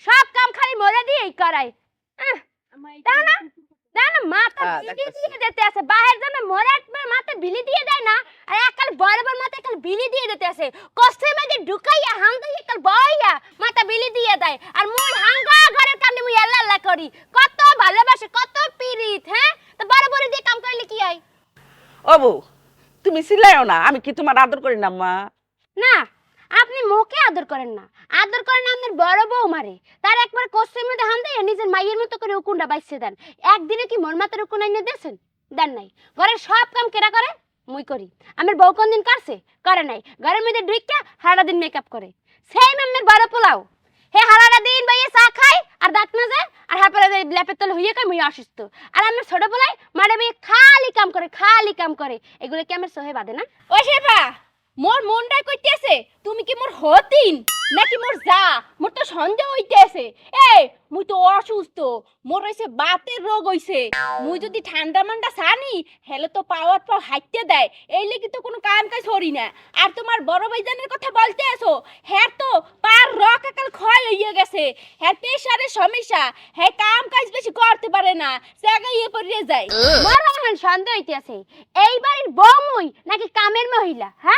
সব কাম খালি মোরে দিয়েই করায়। তাই না? তাই না? মাথা বিলি দিয়ে যেতে আছে বাহির জন্য মোরে একবার মাথা বিলি দিয়ে দেয় না, আর একাল বড় বড় মাথা একাল বিলি দিয়ে যেতে আছে কষ্টে মাঝে ঢুকাইয়া হাঙ্গা একাল বইয়া মাথা বিলি দিয়ে দেয়, আর মুই হাঙ্গা ঘরের কামে মুই আল্লাহ আল্লাহ করি। কত ভালোবাসে, কত পিরিত, হ্যাঁ? তো বড় বড় দিয়ে কাম করলে কি হয়? ও বউ, তুমি চিল্লাইও না, আমি কি তোমার আদর করি না মা? না, আপনি মোকে আদর করেন না, আদর করেন আপনার বড় বউ মারে। তার একবার কষ্টের মধ্যে হান দিয়ে নিজের মাইয়ের মতো করে উকুনটা বাইছে দেন। একদিনে কি মোর মাথার উকুন আইনে দিয়েছেন? দেন নাই। ঘরের সব কাম কেরা করে? মুই করি। আমার বউ কোন দিন করছে? করে নাই। ঘরের মধ্যে ঢুইকা সারা দিন মেকআপ করে। সেই আমার বড় পোলাও, হে সারাটা দিন বাইয়ে চা খায় আর দাঁত মাজে, আর হারপরে ল্যাপের তলে হইয়া কয় মুই অসুস্থ। আর আমার ছোট পোলাই মারে বাইয়ে খালি কাম করে, খালি কাম করে। এগুলো কি আমার সহে বাদে না? ও শেফা, মোর মনটাই কইতেছে তুমি কি মোর হতিন নাকি মোর যা? মোর তো সন্দেহ হইতেছে। এই মুই তো অসুস্থ, মোর হইছে বাতের রোগ হইছে। মুই যদি ঠান্ডা মান্ডা ছানি হেলে তো পাওয়ার পর হাইতে দেয়, এই লেগে তো কোনো কাম কাজ করি না। আর তোমার বড় ভাইজানের কথা বলতে আছো, হ্যাঁ তো পার রক একাল ক্ষয় হইয়া গেছে, হ্যাঁ প্রেশারের সমস্যা, হ্যাঁ কাম কাজ বেশি করতে পারে না, জায়গায় পড়ে যায়। বড় এখন সন্দেহ হইতেছে এই বাড়ির বউ মুই নাকি কামের মহিলা, হ্যাঁ?